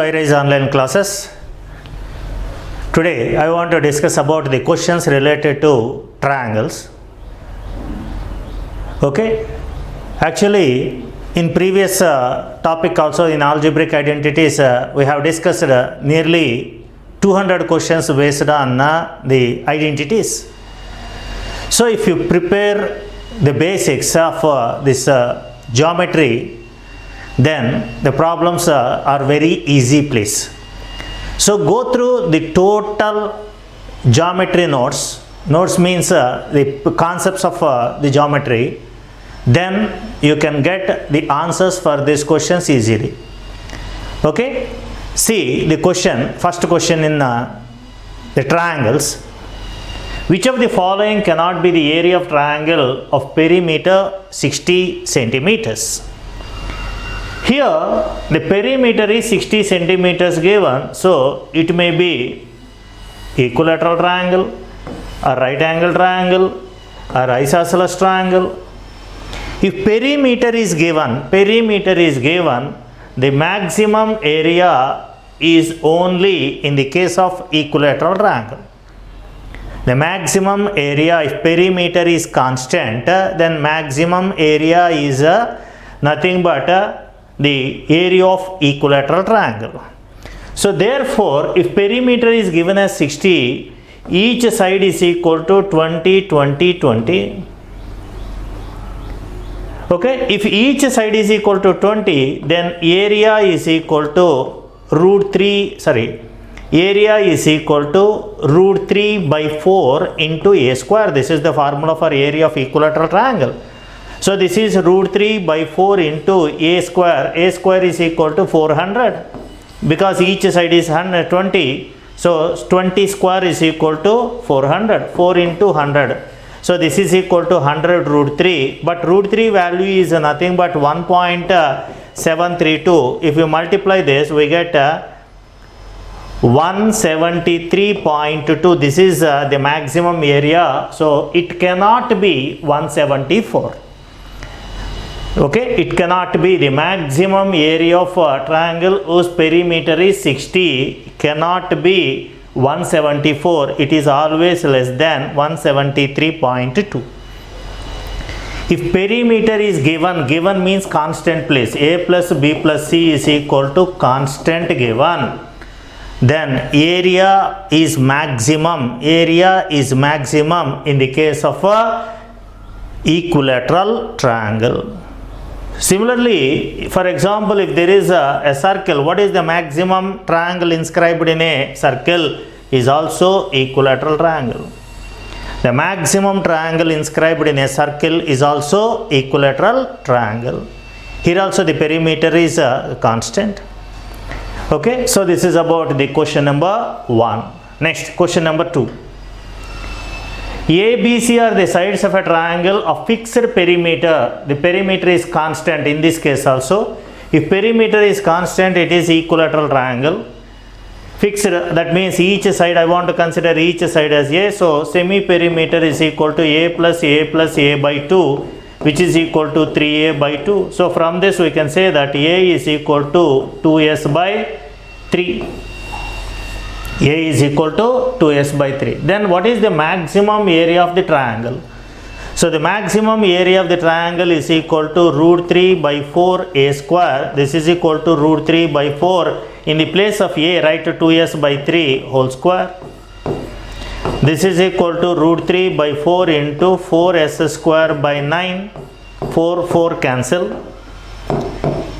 iRise online classes. Today I want to discuss about the questions related to triangles. Okay, actually in previous topic also in algebraic identities we have discussed nearly 200 questions based on the identities. So if you prepare the basics of this geometry, then the problems are very easy, please. So go through the total geometry notes. Notes means the concepts of the geometry. Then you can get the answers for these questions easily. Okay, see the question, first question in the triangles. Which of the following cannot be the area of triangle of perimeter 60 centimeters? Here the perimeter is 60 centimeters given, so it may be equilateral triangle, a right angle triangle, or isosceles triangle. If perimeter is given, the maximum area is only in the case of equilateral triangle. The maximum area, if perimeter is constant, then maximum area is nothing but the area of equilateral triangle. So therefore, if perimeter is given as 60, each side is equal to 20, 20, 20. Okay, if each side is equal to 20, then area is equal to area is equal to root 3 by 4 into a square. This is the formula for area of equilateral triangle. So this is root 3 by 4 into a square. A square is equal to 400 because each side is 120. So 20 square is equal to 400. 4 into 100. So this is equal to 100 root 3. But root 3 value is nothing but 1.732. If you multiply this, we get 173.2. This is the maximum area. So it cannot be 174. Okay, it cannot be the maximum area of a triangle whose perimeter is 60 cannot be 174. It is always less than 173.2. If perimeter is given means constant, place a plus b plus c is equal to constant given, then area is maximum in the case of a equilateral triangle. Similarly, for example, if there is a circle, what is the maximum triangle inscribed in a circle is also equilateral triangle. The maximum triangle inscribed in a circle is also equilateral triangle. Here also the perimeter is constant. Okay, so this is about the question number 1. Next, question number 2. A, B, C are the sides of a triangle of fixed perimeter. The perimeter is constant in this case also. If perimeter is constant, it is equilateral triangle. Fixed, that means each side, I want to consider each side as A. So semi-perimeter is equal to A plus A plus A by 2, which is equal to 3A by 2. So from this we can say that A is equal to 2S by 3. A is equal to 2S by 3. Then what is the maximum area of the triangle? So the maximum area of the triangle is equal to root 3 by 4 A square. This is equal to root 3 by 4. In the place of A, write 2S by 3 whole square. This is equal to root 3 by 4 into 4S square by 9. 4 cancel.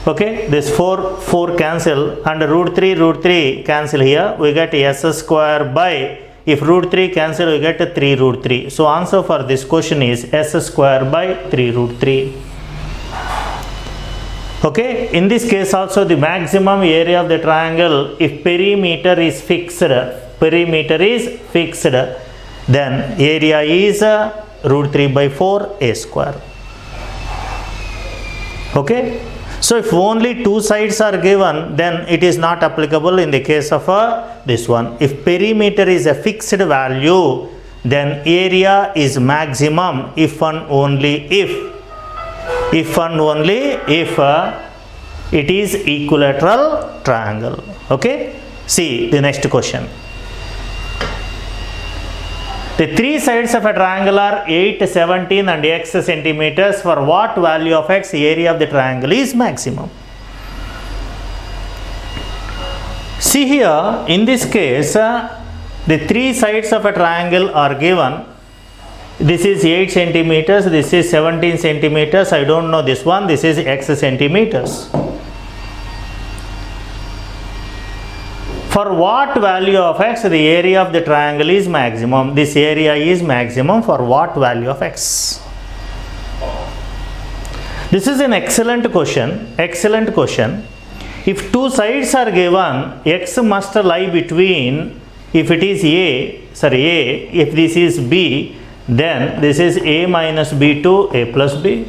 Okay, this 4 cancel, and root 3 cancel here. We get S square by, if root 3 cancel, we get 3 root 3. So answer for this question is S square by 3 root 3. Okay, in this case also the maximum area of the triangle, if perimeter is fixed, then area is root 3 by 4 A square. Okay. So if only two sides are given, then it is not applicable in the case of this one. If perimeter is a fixed value, then area is maximum if and only if It is equilateral triangle. Okay. See the next question. The three sides of a triangle are 8, 17 and x centimeters. For what value of x area of the triangle is maximum? See here, in this case, the three sides of a triangle are given. This is 8 centimeters, this is 17 centimeters, I don't know this one, this is x centimeters. For what value of x the area of the triangle is maximum? This area is maximum for what value of x? This is an excellent question. Excellent question. If two sides are given, x must lie between, if it is A, if this is B, then this is A minus B to A plus B.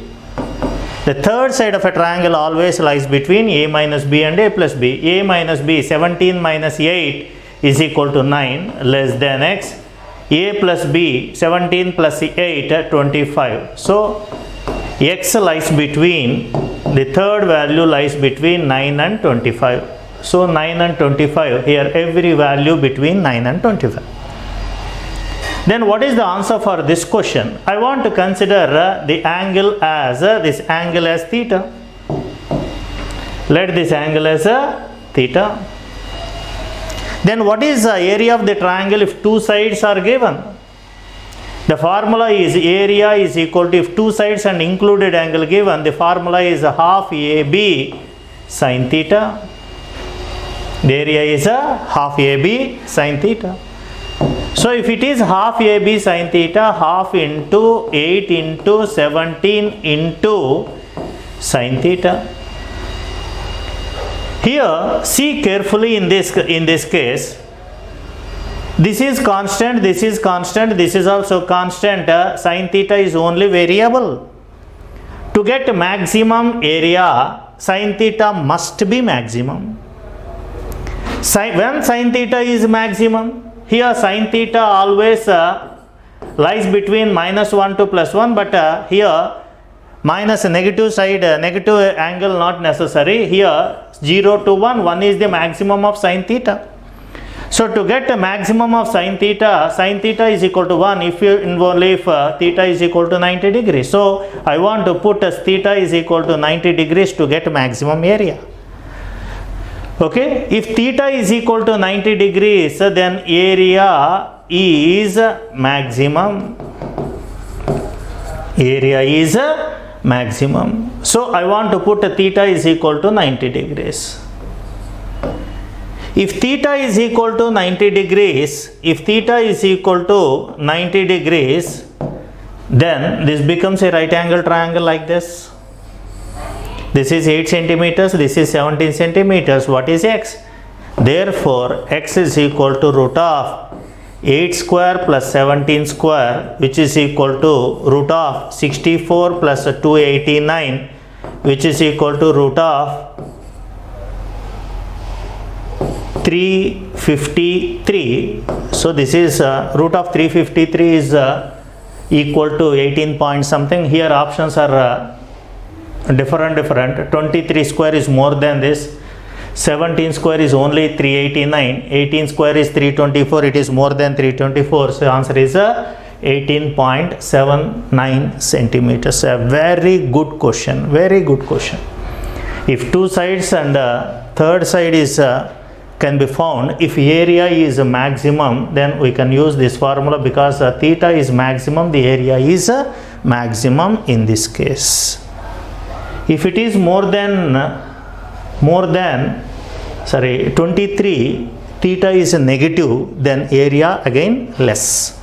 The third side of a triangle always lies between A minus B and A plus B. A minus B, 17 minus 8 is equal to 9, less than x. A plus B, 17 plus 8, 25. So, x lies between, the third value lies between 9 and 25. So, 9 and 25, here every value between 9 and 25. Then what is the answer for this question? I want to consider the angle as, this angle as theta. Let this angle as theta. Then what is the area of the triangle if two sides are given? The formula is area is equal to, if two sides and included angle given, the formula is half AB sin theta. The area is half AB sin theta. So if it is half AB sin theta, half into 8 into 17 into sin theta. Here, see carefully in this case. This is constant, this is constant, this is also constant. Sin theta is only variable. To get maximum area, sin theta must be maximum. When sin theta is maximum, here sin theta always lies between minus 1 to plus 1, but here minus negative side, negative angle not necessary. Here 0 to 1, 1 is the maximum of sin theta. So to get a maximum of sin theta is equal to 1 if theta is equal to 90 degrees. So I want to put as theta is equal to 90 degrees to get maximum area. Okay, if theta is equal to 90 degrees, then area is maximum. Area is maximum. So I want to put theta is equal to 90 degrees. If theta is equal to 90 degrees, then this becomes a right angle triangle like this. This is 8 centimeters, this is 17 centimeters. What is x? Therefore, x is equal to root of 8 square plus 17 square, which is equal to root of 64 plus 289, which is equal to root of 353. So this is root of 353 is equal to 18 point something. Here options are different. 23 square is more than this. 17 square is only 389. 18 square is 324. It is more than 324. So answer is 18.79 centimeters. A very good question. Very good question. If two sides and third side is can be found, if area is maximum, then we can use this formula because theta is maximum, the area is maximum in this case. If it is more than 23, theta is negative, then area again less,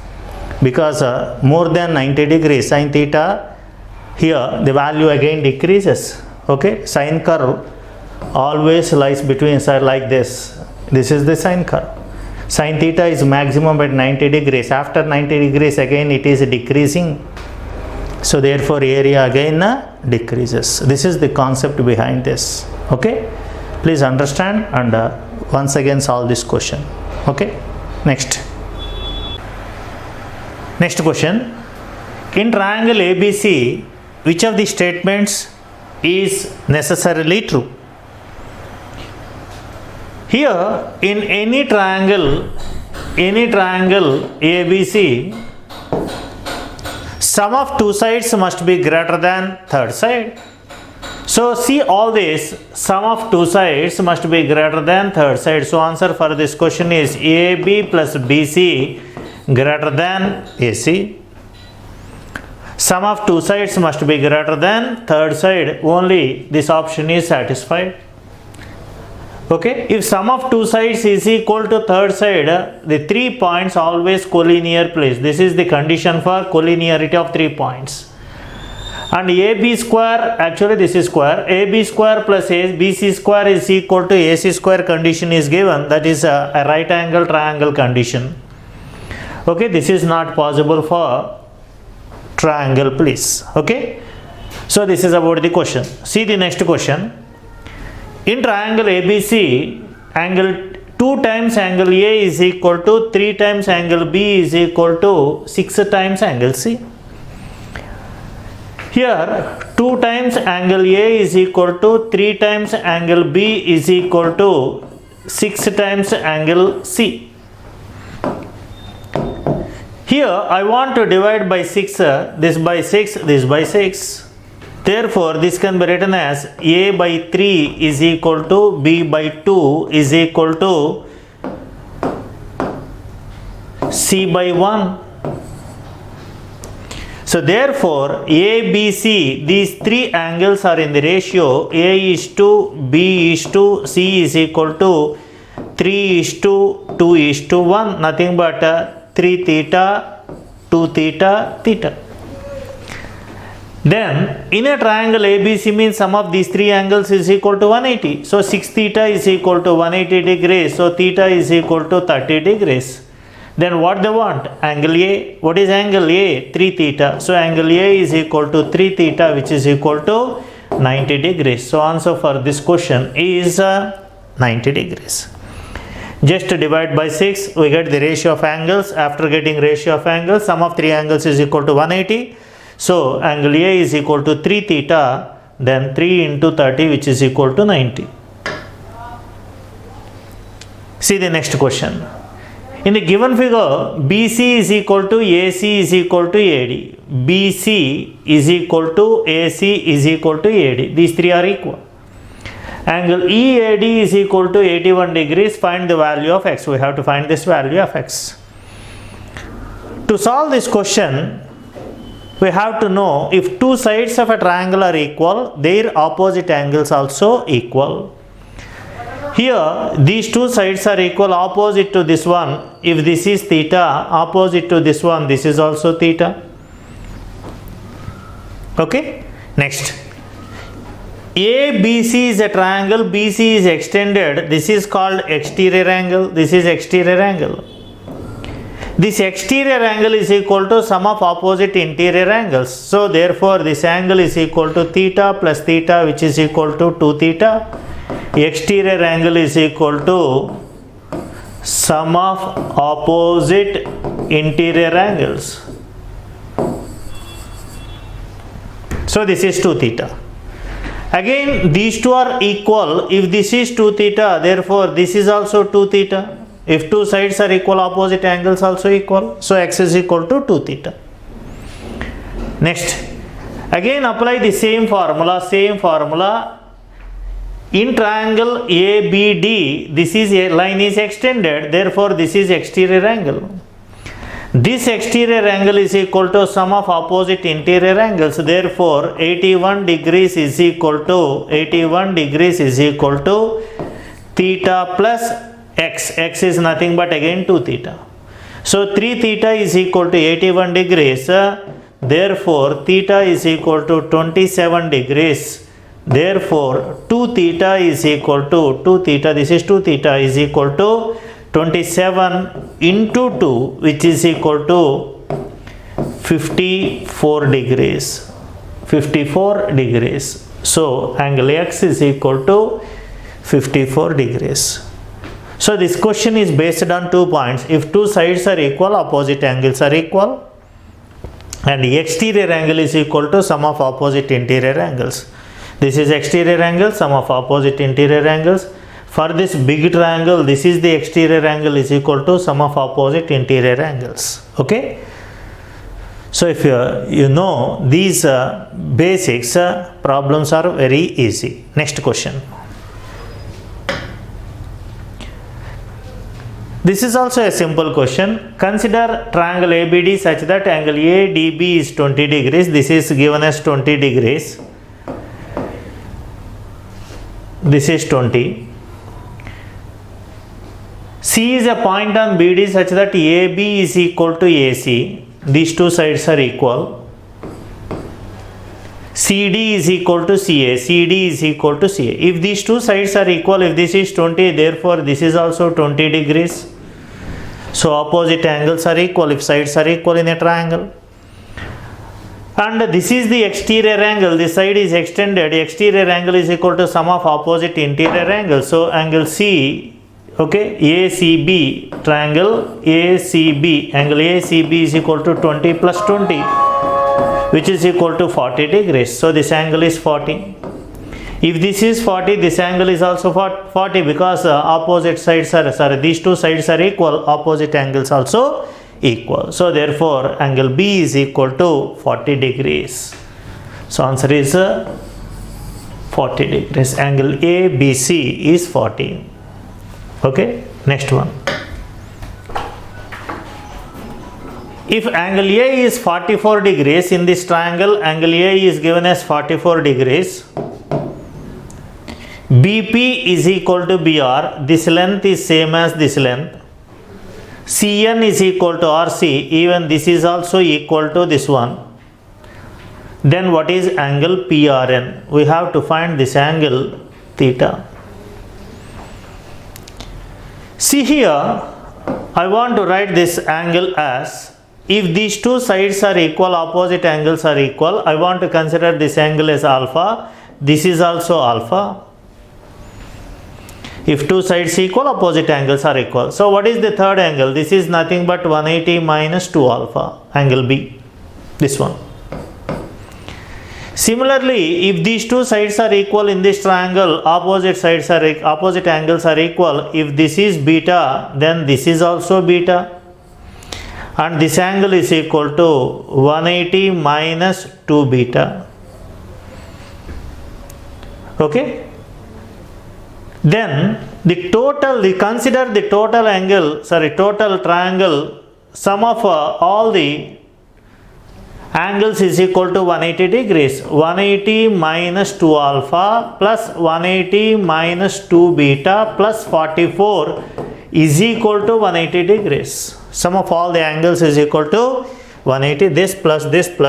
because more than 90 degrees sin theta, here the value again decreases. Okay, sine curve always lies between side like this. This is the sine curve. Sin theta is maximum at 90 degrees. After 90 degrees again it is decreasing. So therefore area again decreases. This is the concept behind this. Okay, please understand and once again solve this question. Okay, next question. In triangle ABC, which of the statements is necessarily true? Here in any triangle ABC, sum of two sides must be greater than third side. So see all this, sum of two sides must be greater than third side. So answer for this question is AB plus BC greater than AC. Sum of two sides must be greater than third side. Only this option is satisfied. Okay, if sum of two sides is equal to third side, the 3 points always collinear place. This is the condition for collinearity of 3 points. And AB square, actually this is square, AB square plus BC square is equal to AC square condition is given. That is a right angle triangle condition. Okay, this is not possible for triangle, please. Okay, so this is about the question. See the next question. In triangle ABC, angle 2 times angle A is equal to 3 times angle B is equal to 6 times angle C. Here 2 times angle A is equal to 3 times angle B is equal to 6 times angle C. Here I want to divide by 6, this by 6, this by 6. Therefore, this can be written as A by 3 is equal to B by 2 is equal to C by 1. So therefore, ABC, these three angles are in the ratio A is to B is to C is equal to 3 is to 2 is to 1, nothing but 3 theta, 2 theta, theta. Then in a triangle ABC means sum of these three angles is equal to 180. So 6 theta is equal to 180 degrees. So theta is equal to 30 degrees. Then what they want? Angle A. What is angle A? 3 theta. So angle A is equal to 3 theta, which is equal to 90 degrees. So answer for this question is 90 degrees. Just divide by 6, we get the ratio of angles. After getting ratio of angles, sum of three angles is equal to 180. So angle A is equal to 3 theta, then 3 into 30, which is equal to 90. See the next question. In the given figure, BC is equal to AC is equal to AD. BC is equal to AC is equal to AD. These three are equal. Angle EAD is equal to 81 degrees. Find the value of x. We have to find this value of x. To solve this question, we have to know if two sides of a triangle are equal, their opposite angles also equal. Here these two sides are equal opposite to this one. If this is theta, opposite to this one, this is also theta. Okay, next. ABC is a triangle, BC is extended. This is called exterior angle. This is exterior angle. This exterior angle is equal to sum of opposite interior angles. So therefore this angle is equal to theta plus theta, which is equal to 2 theta. Exterior angle is equal to sum of opposite interior angles. So this is 2 theta. Again these two are equal. If this is 2 theta, therefore this is also 2 theta. If two sides are equal, opposite angles also equal. So x is equal to 2 theta. Next, again apply the same formula. In triangle ABD, this is a line is extended, therefore this is exterior angle. This exterior angle is equal to sum of opposite interior angles. Therefore 81 degrees is equal to theta plus x. X is nothing but again 2 theta. So 3 theta is equal to 81 degrees. Therefore theta is equal to 27 degrees. Therefore 2 theta is equal to 2 theta. This is 2 theta is equal to 27 into 2, which is equal to 54 degrees. 54 degrees. So angle x is equal to 54 degrees. So this question is based on 2 points. If two sides are equal, opposite angles are equal, and the exterior angle is equal to sum of opposite interior angles. This is exterior angle, sum of opposite interior angles. For this big triangle, this is the exterior angle is equal to sum of opposite interior angles. Okay. So if you know these basics, problems are very easy. Next question. This is also a simple question. Consider triangle ABD such that angle ADB is 20 degrees. This is given as 20 degrees. This is 20. C is a point on BD such that AB is equal to AC. These two sides are equal. CD is equal to CA. CD is equal to CA. If these two sides are equal, if this is 20, therefore this is also 20 degrees. So opposite angles are equal if sides are equal in a triangle. And this is the exterior angle. This side is extended. Exterior angle is equal to sum of opposite interior angles. So angle C, okay, ACB, triangle ACB, angle ACB is equal to 20 plus 20, which is equal to 40 degrees. So this angle is 40. If this is 40, this angle is also 40 because opposite sides are, these two sides are equal, opposite angles also equal. So therefore angle B is equal to 40 degrees. So answer is 40 degrees. Angle ABC is 40. Okay, next one. If angle A is 44 degrees in this triangle, angle A is given as 44 degrees. BP is equal to BR. This length is same as this length. CN is equal to RC. Even this is also equal to this one. Then what is angle PRN? We have to find this angle theta. See here, I want to write this angle as, if these two sides are equal, opposite angles are equal, I want to consider this angle as alpha. This is also alpha. If two sides equal, opposite angles are equal. So what is the third angle? This is nothing but 180 minus 2 alpha, angle B, this one. Similarly, if these two sides are equal in this triangle, opposite angles are equal. If this is beta, then this is also beta. And this angle is equal to 180 minus 2 beta. Okay. Then consider the total angle, total triangle, sum of all the angles is equal to 180 degrees. 180 minus 2 alpha plus 180 minus 2 beta plus 44 is equal to 180 degrees. Sum of all the angles is equal to 180. This plus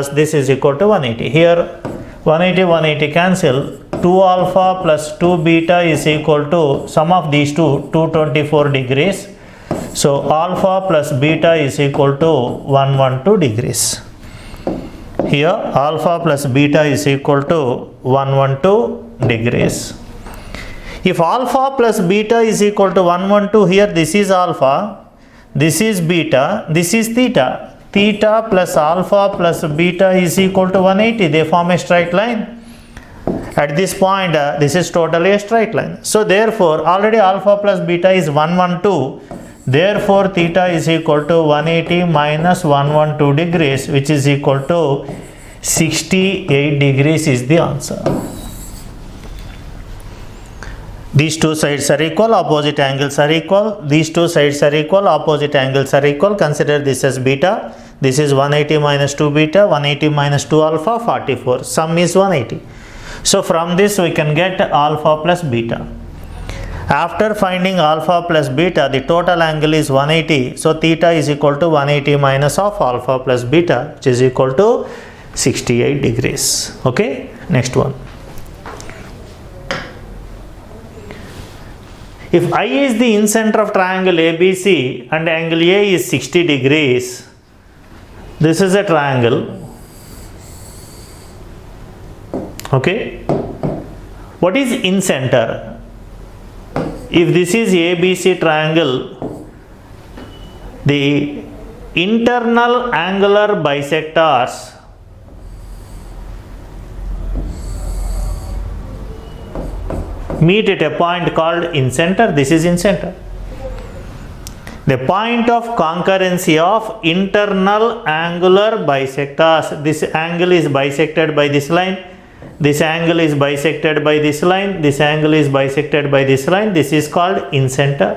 this is equal to 180. Here 180 cancel. 2 alpha plus 2 beta is equal to sum of these two, 224 degrees. So alpha plus beta is equal to 112 degrees. Here alpha plus beta is equal to 112 degrees. If alpha plus beta is equal to 112, here this is alpha, this is beta, this is theta. Theta plus alpha plus beta is equal to 180. They form a straight line. At this point, this is totally a straight line. So therefore, already alpha plus beta is 112. Therefore, theta is equal to 180 minus 112 degrees, which is equal to 68 degrees is the answer. These two sides are equal, opposite angles are equal. These two sides are equal, opposite angles are equal. Consider this as beta. This is 180 minus 2 beta, 180 minus 2 alpha, 44. Sum is 180. So from this we can get alpha plus beta. After finding alpha plus beta, the total angle is 180. So theta is equal to 180 minus of alpha plus beta, which is equal to 68 degrees. Okay, next one. If I is the incenter of triangle ABC and angle A is 60 degrees, this is a triangle. Okay, what is incenter? If this is ABC triangle, the internal angular bisectors meet at a point called incenter. This is incenter. The point of concurrency of internal angular bisectors. This angle is bisected by this line. This angle is bisected by this line. This angle is bisected by this line. This is called incenter.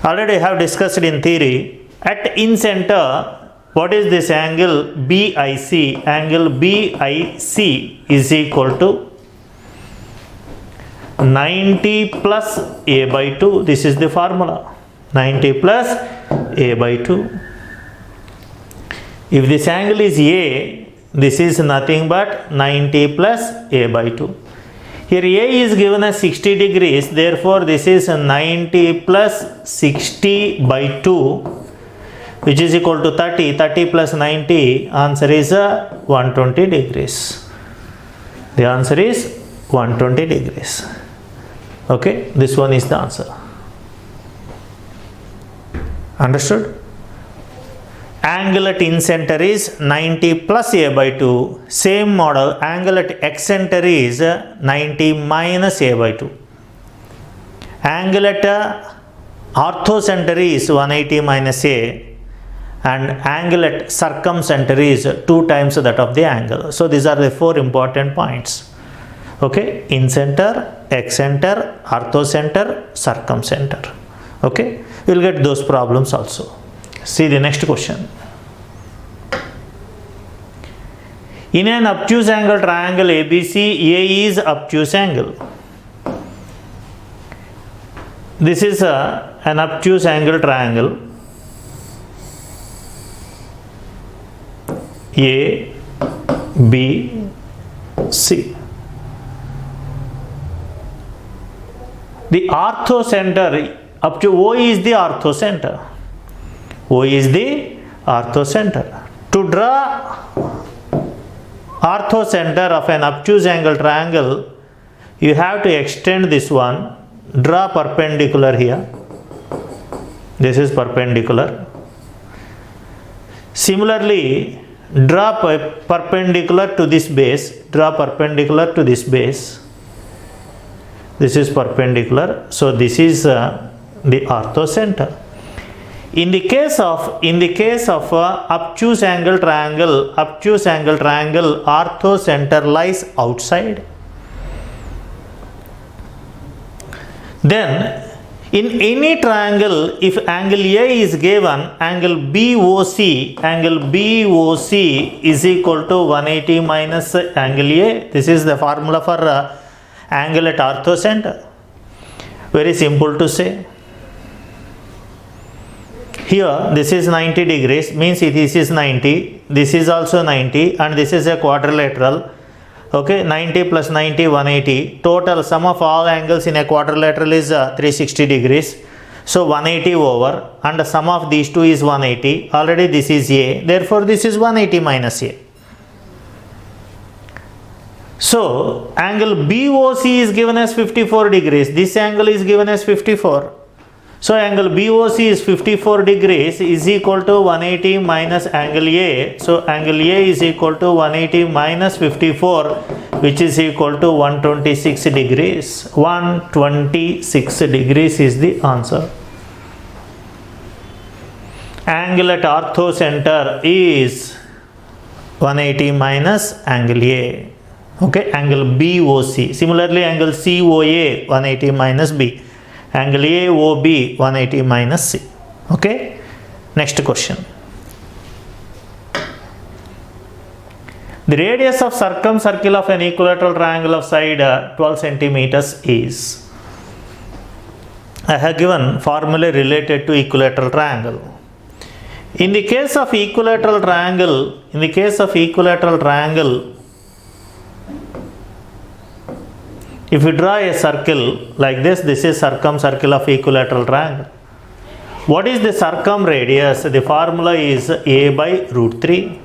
Already I have discussed in theory. At incenter, what is this angle? BIC. Angle BIC is equal to 90 plus A by 2. This is the formula. 90 plus A by 2. If this angle is A, this is nothing but 90 plus A by 2. Here A is given as 60 degrees. Therefore, this is 90 plus 60 by 2, which is equal to 30. 30 plus 90, answer is 120 degrees. The answer is 120 degrees. Okay, this one is the answer. Understood? Angle at incenter is 90 plus A by 2. Same model, angle at excenter is 90 minus A by 2. Angle at orthocenter is 180 minus A, and angle at circumcenter is 2 times that of the angle. So these are the 4 important points. Okay, incenter, excenter, orthocenter, circumcenter. Okay, you will get those problems also. See the next question. In an obtuse angle triangle ABC, A is obtuse angle. This is an obtuse angle triangle. A, B, C. The orthocenter up to O is the orthocenter. O is the orthocenter. To draw orthocenter of an obtuse angle triangle, you have to extend this one, draw perpendicular here. This is perpendicular. Similarly, draw perpendicular to this base, draw perpendicular to this base. This is perpendicular, so this is the orthocenter. In the case of obtuse angle triangle, orthocenter lies outside. Then in any triangle, if angle A is given, angle BOC is equal to 180 minus angle A. This is the formula for angle at orthocenter. Very simple to say. Here this is 90 degrees, means this is 90, this is also 90, and this is a quadrilateral. Okay, 90 plus 90, 180. Total sum of all angles in a quadrilateral is 360 degrees. So 180 over, and the sum of these two is 180. Already this is A, therefore this is 180 minus A. So angle BOC is given as 54 degrees. This angle is given as 54. So angle BOC is 54 degrees is equal to 180 minus angle A. So angle A is equal to 180 minus 54, which is equal to 126 degrees. 126 degrees is the answer. Angle at orthocenter is 180 minus angle A. Okay, angle BOC. Similarly, angle COA 180 minus B. Angle AOB 180 minus C. Okay, next question. The radius of circumcircle of an equilateral triangle of side 12 centimeters is. I have given formula related to equilateral triangle. In the case of equilateral triangle, if you draw a circle like this, this is circumcircle of equilateral triangle. What is the circumradius? The formula is A by root 3.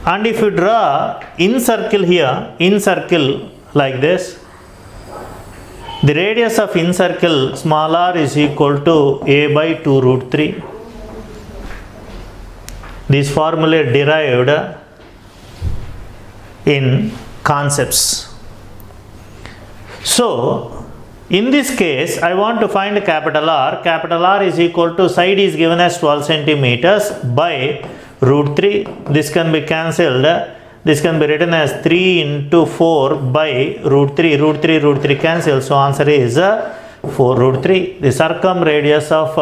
And if you draw incircle here, incircle like this, the radius of incircle small r is equal to A by 2 root 3. This formula derived in concepts. So in this case, I want to find capital R. Capital R is equal to, side is given as 12 centimeters by root 3. This can be cancelled. This can be written as 3 into 4 by root 3. Root 3 cancel. So answer is 4 root 3. The circumradius of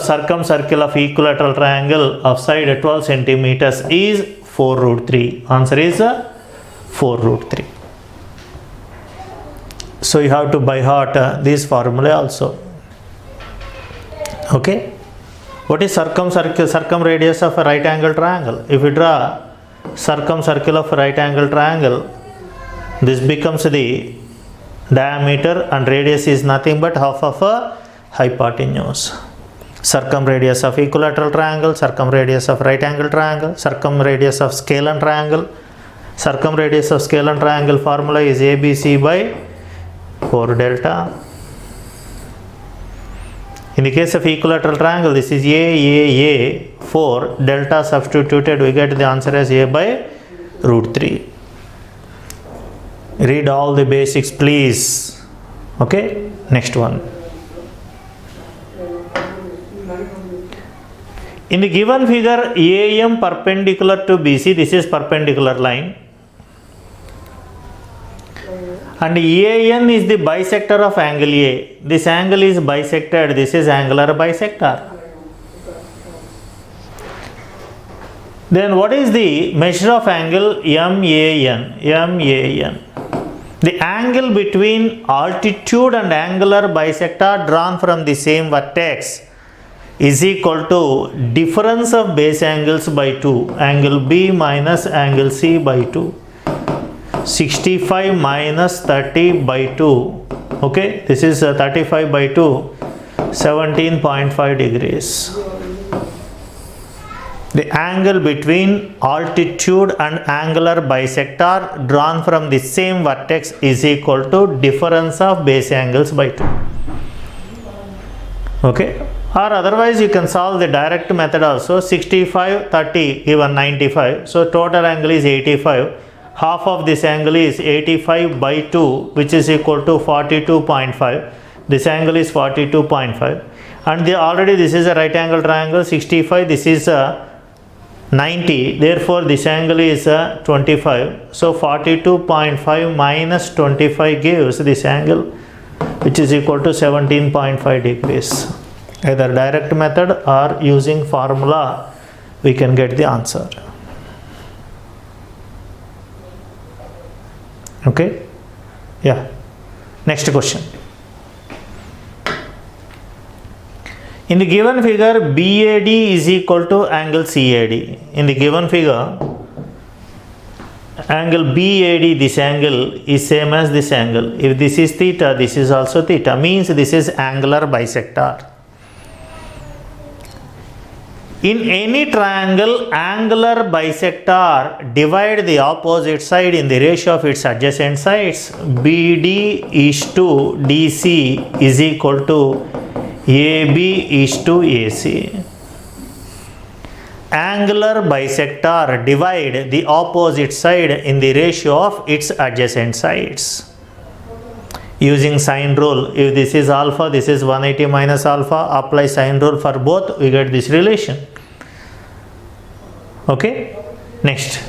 circumcircle of equilateral triangle of side 12 centimeters is 4 root 3. Answer is 4 root 3. So you have to by heart this formula also. Okay. What is circumradius of a right angle triangle? If we draw circumcircle of a right angle triangle, this becomes the diameter and radius is nothing but half of a hypotenuse. Circumradius of equilateral triangle, circumradius of right angle triangle, circumradius of scale and triangle. Circumradius of scale and triangle formula is ABC by 4 delta. In the case of equilateral triangle, this is A, 4 delta substituted, we get the answer as A by root 3. Read all the basics please. Okay, next one. In the given figure, AM perpendicular to BC, this is perpendicular line, and AN is the bisector of angle A. This angle is bisected, this is angular bisector. Then what is the measure of angle MAN? The angle between altitude and angular bisector drawn from the same vertex is equal to difference of base angles by 2. Angle B minus angle C by 2. 65 minus 30 by 2. Okay, this is 35 by 2, 17.5 degrees. The angle between altitude and angular bisector drawn from the same vertex is equal to difference of base angles by 2. Okay, or otherwise you can solve the direct method also. 65, 30 given 95. So total angle is 85. Half of this angle is 85 by 2, which is equal to 42.5. This angle is 42.5. And already this is a right angle triangle, 65, this is 90. Therefore, this angle is 25. So 42.5 minus 25 gives this angle, which is equal to 17.5 degrees. Either direct method or using formula, we can get the answer. Okay, yeah. Next question. In the given figure, BAD is equal to angle CAD. In the given figure, angle BAD, this angle is same as this angle. If this is theta, this is also theta. Means this is angular bisector. In any triangle, angular bisector divide the opposite side in the ratio of its adjacent sides. BD is to DC is equal to AB is to AC. Angular bisector divide the opposite side in the ratio of its adjacent sides. Using sine rule, if this is alpha, this is 180 minus alpha, apply sine rule for both, we get this relation. Okay, next.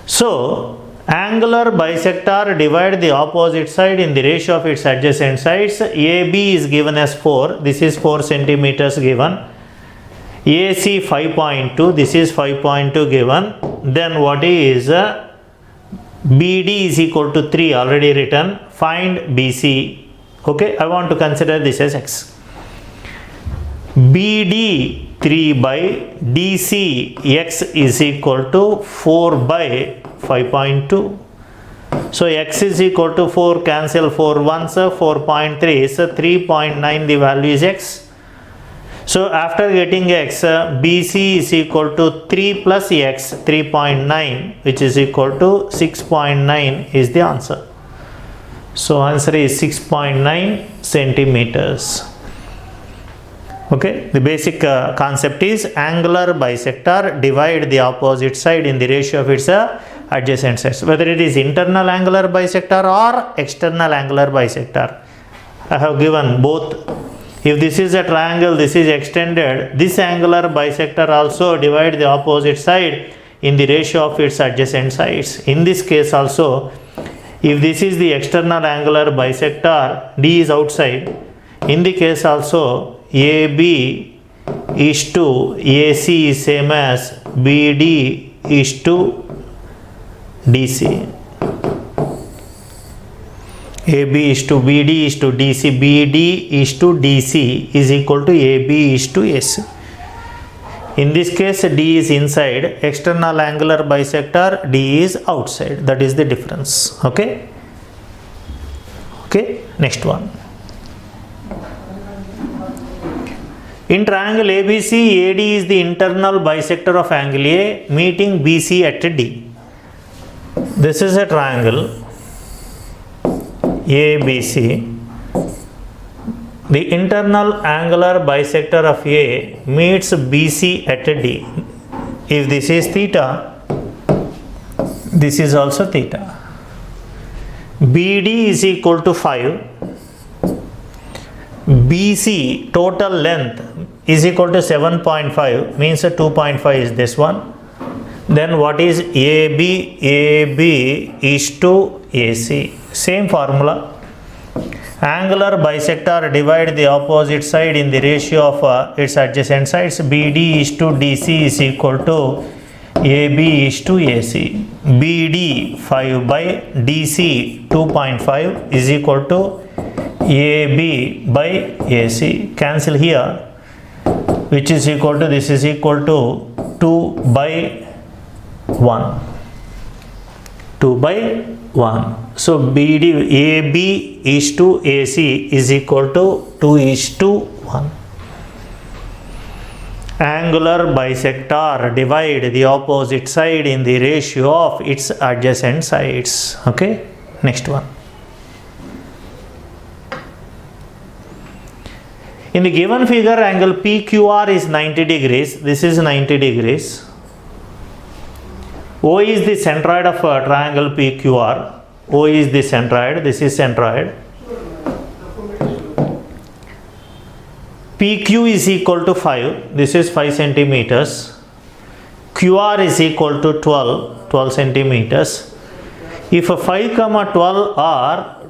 So, angular bisector divide the opposite side in the ratio of its adjacent sides. AB is given as 4, this is 4 centimeters given. AC 5.2, this is 5.2 given. Then what is BD is equal to 3 already written. Find BC. Okay, I want to consider this as X. BD 3 by DC X is equal to 4 by 5.2. So X is equal to 4, cancel 4 once, 4.3, so 3.9 the value is X. So after getting X, BC is equal to 3 plus X, 3.9, which is equal to 6.9 is the answer. So answer is 6.9 centimeters. Okay, the basic concept is angular bisector divide the opposite side in the ratio of its adjacent sides, whether it is internal angular bisector or external angular bisector. I have given both. If this is a triangle, this is extended, this angular bisector also divide the opposite side in the ratio of its adjacent sides. In this case also, if this is the external angular bisector, D is outside. In the case also, AB is to AC is same as BD is to DC. AB is to BD is to DC. BD is to DC is equal to AB is to AC. In this case, D is inside, external angular bisector, D is outside. That is the difference. Okay. Okay. Next one. In triangle ABC, AD is the internal bisector of angle A meeting BC at D. This is a triangle ABC. The internal angular bisector of A meets BC at D. If this is theta, this is also theta. BD is equal to 5. BC total length is equal to 7.5, means 2.5 is this one. Then what is AB? AB is to AC. Same formula. Angular bisector divide the opposite side in the ratio of its adjacent sides. BD is to DC is equal to AB is to AC. BD 5 by DC 2.5 is equal to AB by AC. Cancel here, which is equal to, this is equal to 2 by 1. 2 by 1. So BD AB is to AC is equal to 2 is to 1. Angular bisector divide the opposite side in the ratio of its adjacent sides. Okay. Next one. In the given figure, angle PQR is 90 degrees. This is 90 degrees. O is the centroid of a triangle PQR. O is the centroid. This is centroid. PQ is equal to 5. This is 5 centimeters. QR is equal to 12 centimeters. If a 5, 12 are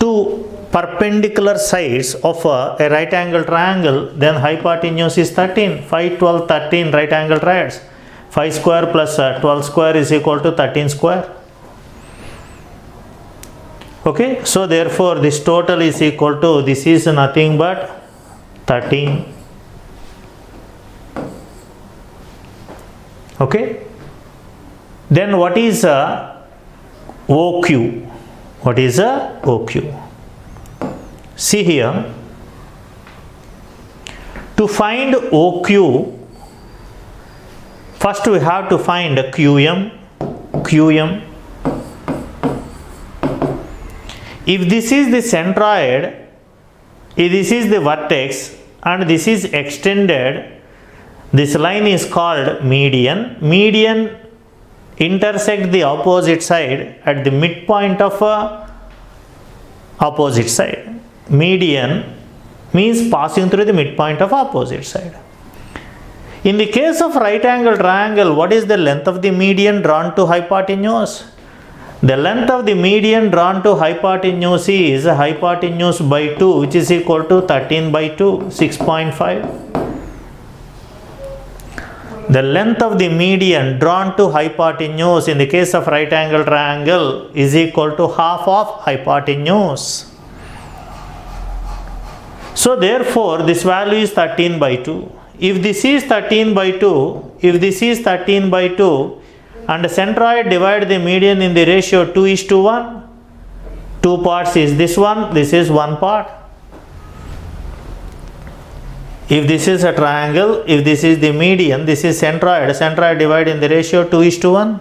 two perpendicular sides of a right angle triangle, then hypotenuse is 13. 5, 12, 13 right angle triads. 5 square plus 12 square is equal to 13 square. Okay, so therefore this total is equal to, this is nothing but 13. Okay, then what is a OQ? What is a OQ? See here, to find OQ, first we have to find QM. If this is the centroid, if this is the vertex and this is extended, this line is called median. Median intersect the opposite side at the midpoint of opposite side. Median means passing through the midpoint of opposite side. In the case of right angle triangle, what is the length of the median drawn to hypotenuse? The length of the median drawn to hypotenuse is hypotenuse by 2, which is equal to 13 by 2, 6.5. The length of the median drawn to hypotenuse in the case of right angle triangle is equal to half of hypotenuse. So therefore this value is 13 by 2. If this is 13 by 2, if this is 13 by 2 and centroid divide the median in the ratio 2 is to 1, 2 parts is this one, this is 1 part. If this is a triangle, if this is the median, this is centroid, centroid divide in the ratio 2 is to 1.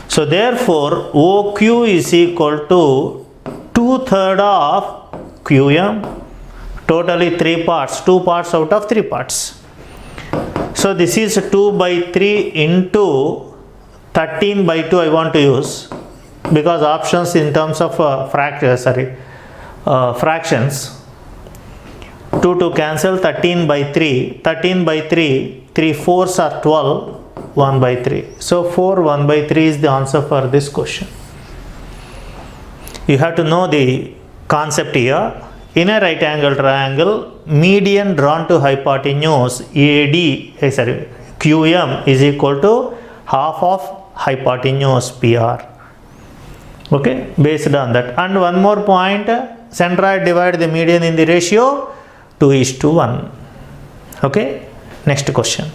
So therefore OQ is equal to 2/3 of QM. Totally 3 parts, 2 parts out of 3 parts. So this is 2 by 3 into 13 by 2 I want to use, because options in terms of fractions. 2 to cancel, 13 by 3, 13 by 3, 3 4s are 12, 1 by 3. So 4 1 by 3 is the answer for this question. You have to know the concept here. In a right angle triangle, median drawn to hypotenuse QM is equal to half of hypotenuse PR. Okay, based on that. And one more point, centroid divide the median in the ratio 2:1. Okay, next question.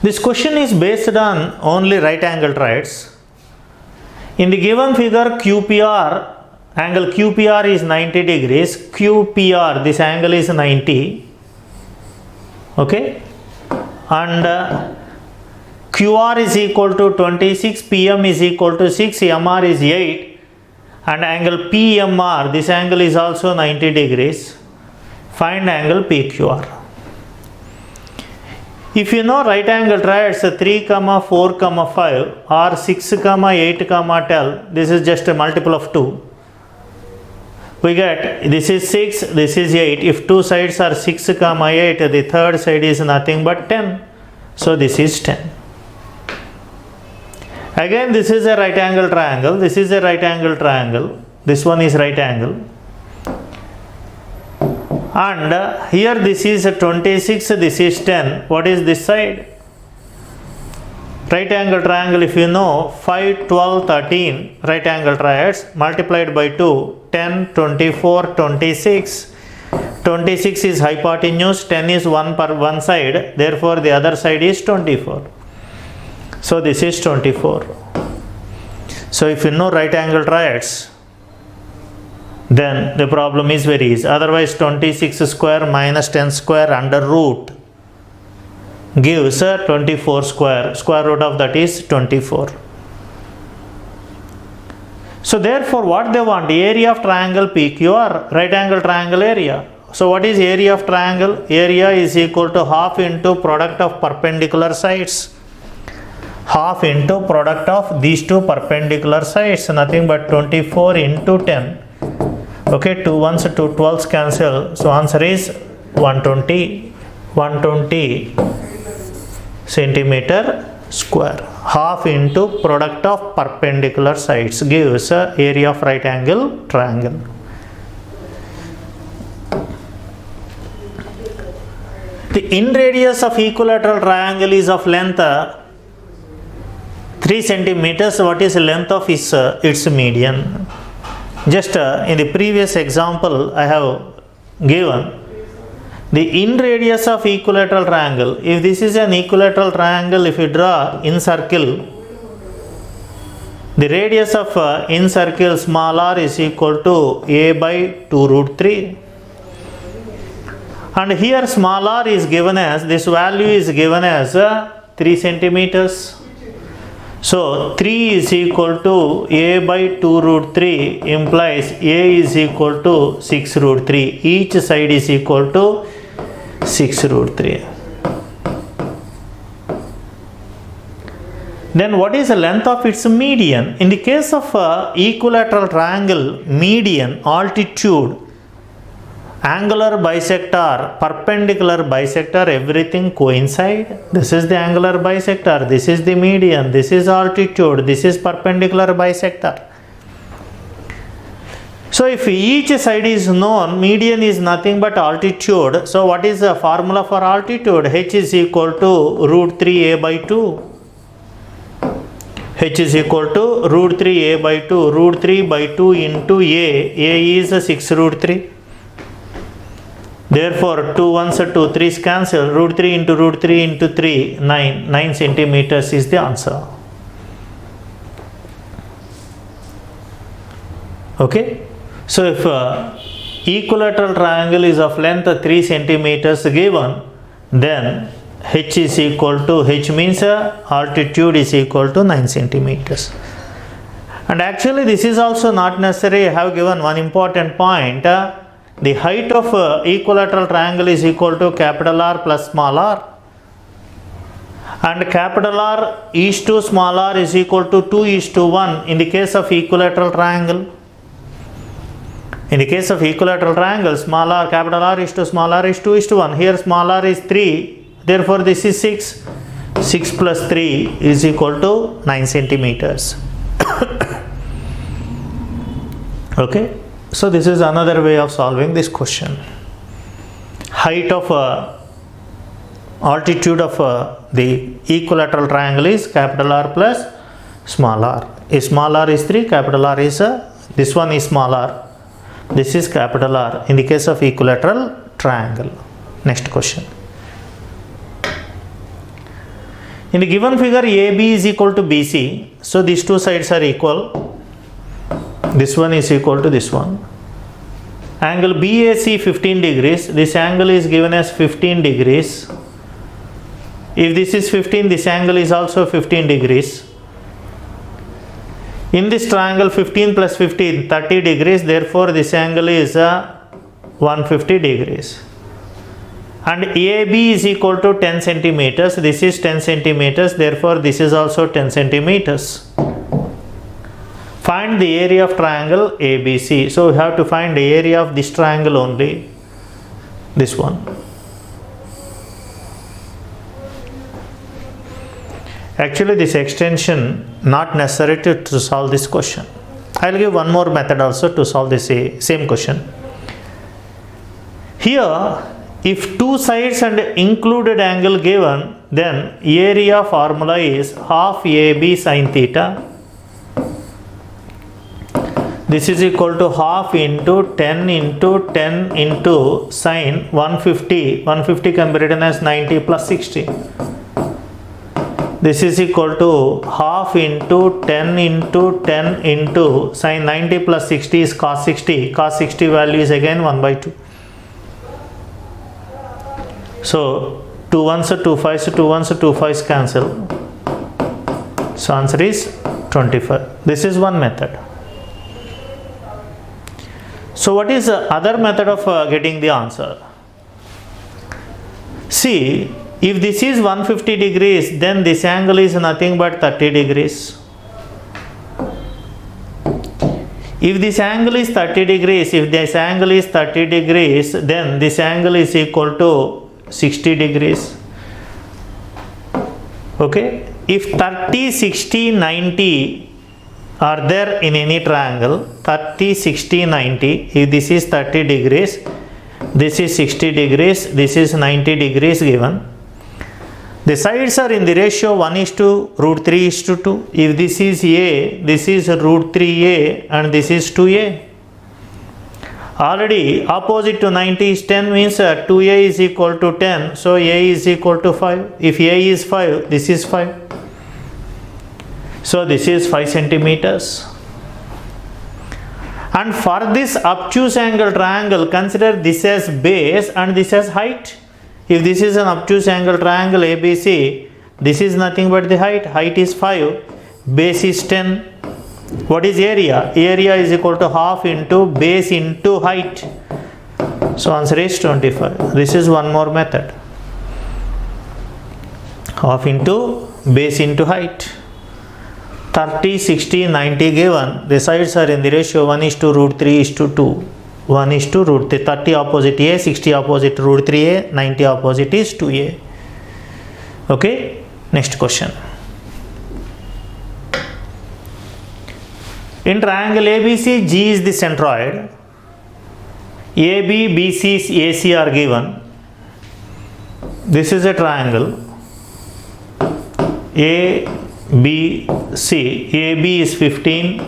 This question is based on only right angle triads. In the given figure, QPR, angle QPR is 90 degrees. QPR, this angle is 90. Okay, and QR is equal to 26, PM is equal to 6, MR is 8, and angle PMR, this angle is also 90 degrees. Find angle PQR. If you know right angle triads 3, 4, 5 or 6, 8, 12, this is just a multiple of 2. We get this is 6, this is 8. If two sides are 6, 8, the third side is nothing but 10. So this is 10. Again, this is a right angle triangle. This is a right angle triangle. This one is right angle. And here this is 26, this is 10. What is this side? Right angle triangle, if you know, 5, 12, 13 right angle triads multiplied by 2, 10, 24, 26. 26 is hypotenuse, 10 is 1 per one side, therefore the other side is 24. So this is 24. So if you know right angle triads, then the problem is very easy. Otherwise 26 square minus 10 square under root gives 24 square. Square root of that is 24. So therefore what they want? Area of triangle PQR, right angle triangle area. So what is area of triangle? Area is equal to half into product of perpendicular sides. Half into product of these two perpendicular sides, nothing but 24 into 10. Okay, 2 1s, 2 12s cancel. So answer is 120 centimeter square. Half into product of perpendicular sides gives area of right angle triangle. The in radius of equilateral triangle is of length 3 centimeters. What is the length of its median? Just in the previous example I have given the in radius of equilateral triangle. If this is an equilateral triangle, if you draw in circle, the radius of in circle small r is equal to a by 2 root 3. And here small r is given as, this value is given as 3 centimeters. So 3 is equal to a by 2 root 3 implies a is equal to 6 root 3. Each side is equal to 6 root 3. Then what is the length of its median? In the case of equilateral triangle, median, altitude, angular bisector, perpendicular bisector, everything coincide. This is the angular bisector, this is the median, this is altitude, this is perpendicular bisector. So if each side is known, median is nothing but altitude. So what is the formula for altitude? H is equal to root 3 a by 2. H is equal to root 3 a by 2. Root 3 by 2 into a is 6 root 3. Therefore 2 1s 2 3s cancel. Root 3 into root 3 into 3, 9 centimeters is the answer. Okay. So if equilateral triangle is of length 3 centimeters given, then H is equal to, H means altitude is equal to 9 centimeters. And actually this is also not necessary. I have given one important point. the height of equilateral triangle is equal to capital R plus small r, and capital R is to small r is equal to 2:1 in the case of equilateral triangle. In the case of equilateral triangle, small r, capital R is to small r is 2:1. Here small r is 3, therefore this is 6. 6 plus 3 is equal to 9 centimeters. Okay, so this is another way of solving this question. Height of altitude of the equilateral triangle is capital R plus small r. If small r is 3, capital R is this one is small r, this is capital R in the case of equilateral triangle. Next question. In the given figure, AB is equal to BC, so these two sides are equal. This one is equal to this one. Angle BAC 15 degrees, this angle is given as 15 degrees. If this is 15, this angle is also 15 degrees. In this triangle 15 plus 15, 30 degrees, therefore this angle is 150 degrees. And AB is equal to 10 centimeters, this is 10 centimeters, therefore this is also 10 centimeters. Find the area of triangle ABC. So we have to find the area of this triangle only, this one. Actually this extension not necessary to solve this question. I will give one more method also to solve this same question. Here, if two sides and included angle given, then area formula is half AB sin theta. This is equal to half into 10 into 10 into sin 150. 150 can be written as 90 plus 60. This is equal to half into 10 into 10 into sin 90 plus 60 is cos 60. Cos 60 value is again 1 by 2. So 2 1s are 2 5s, 2 1s are 2 5s cancel. So answer is 25. This is one method. So what is the other method of getting the answer? See, if this is 150 degrees, then this angle is nothing but 30 degrees. If this angle is 30 degrees, if this angle is 30 degrees, then this angle is equal to 60 degrees. Okay, if 30, 60, 90 are there in any triangle, 30, 60, 90, if this is 30 degrees, this is 60 degrees, this is 90 degrees given. The sides are in the ratio 1:√3:2. If this is A, this is √3A and this is 2A. Already opposite to 90 is 10, means 2A is equal to 10. So A is equal to 5. If A is 5, this is 5. So this is 5 centimeters. And for this obtuse angle triangle, consider this as base and this as height. If this is an obtuse angle triangle ABC, this is nothing but the height. Height is 5, base is 10. What is area? Area is equal to half into base into height. So answer is 25. This is one more method. Half into base into height. 30, 60, 90 given. The sides are in the ratio 1:√3:2. 1:√3. 30 opposite A, 60 opposite √3A, 90 opposite is 2A. Okay, next question. In triangle ABC, G is the centroid. AB, BC, AC are given. This is a triangle. A, B, C. AB is 15,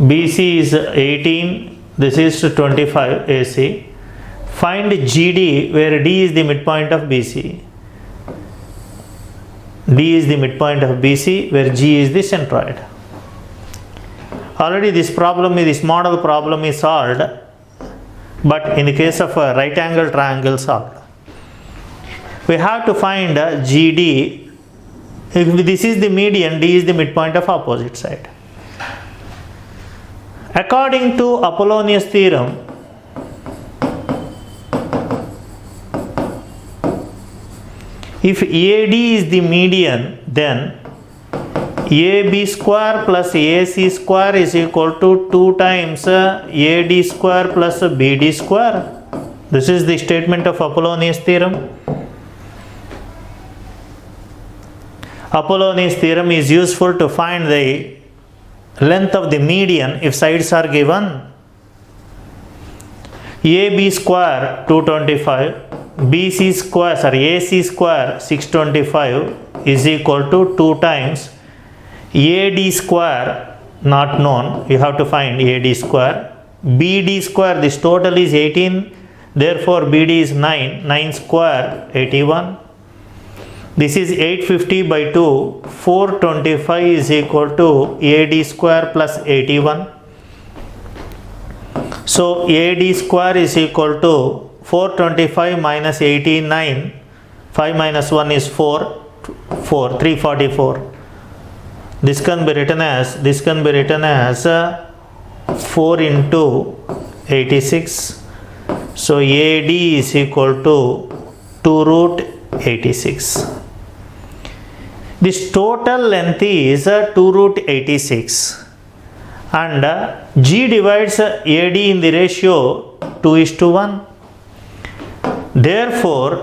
BC is 18, this is 25 AC. Find GD where D is the midpoint of BC. D is the midpoint of BC where G is the centroid. Already this model problem is solved, but in the case of a right angle triangle solved. We have to find GD. If this is the median, D is the midpoint of opposite side. According to Apollonius theorem, If AD is the median, then AB square plus AC square is equal to 2 times AD square plus BD square. This is the statement of Apollonius theorem. Apollonius theorem is useful to find the length of the median if sides are given. AB square 225, AC square 625 is equal to 2 times AD square not known, you have to find AD square, BD square, this total is 18, therefore BD is 9 square 81. This is 850 by 2, 425 is equal to AD square plus 81. So AD square is equal to 425 minus 89, 5 minus 1 is 4, 344. This can be written as 4 into 86. So AD is equal to 2 root 86. This total length is 2 root 86 and G divides AD in the ratio 2:1. Therefore,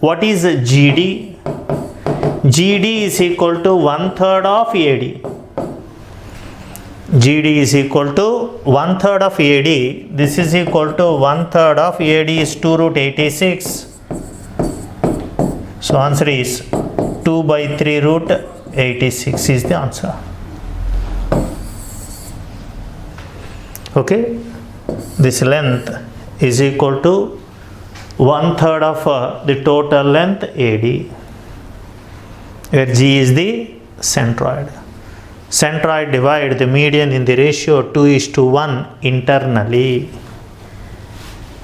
what is GD? GD is equal to 1/3 of AD. GD is equal to 1/3 of AD. This is equal to 1/3 of AD is 2 root 86. So answer is 2 by 3 root 86 is the answer. Okay, this length is equal to 1/3 of the total length AD, where G is the centroid. Centroid divide the median in the ratio 2:1 internally.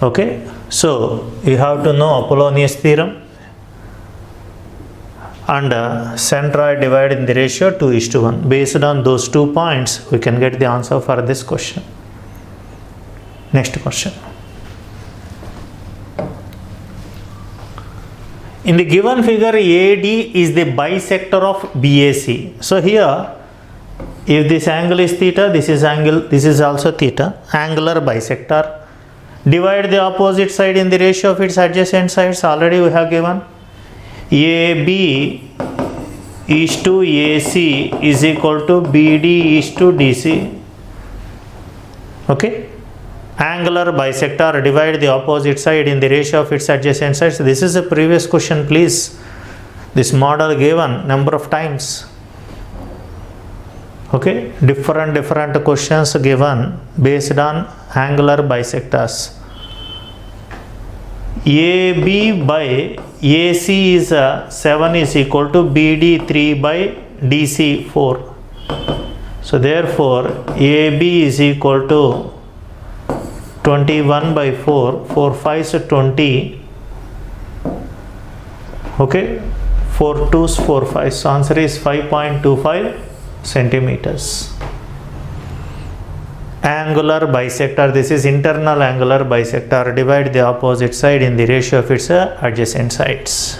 Okay, so you have to know Apollonius theorem and centroid divide in the ratio 2:1. Based on those 2 points, we can get the answer for this question. Next question. In the given figure, AD is the bisector of BAC. So here, if this angle is theta, this is also theta, angular bisector. Divide the opposite side in the ratio of its adjacent sides. Already we have given. AB is to AC is equal to BD is to DC. Okay. Angular bisector, divide the opposite side in the ratio of its adjacent sides. This is a previous question, please. This model given number of times. Okay, different questions given based on angular bisectors. AB by AC is 7 is equal to BD 3 by DC 4. So therefore AB is equal to 21 by 4, 4 5s 20. Okay, 4 2s 4 5. So answer is 5.25 centimeters. Angular bisector, this is internal angular bisector. Divide the opposite side in the ratio of its adjacent sides.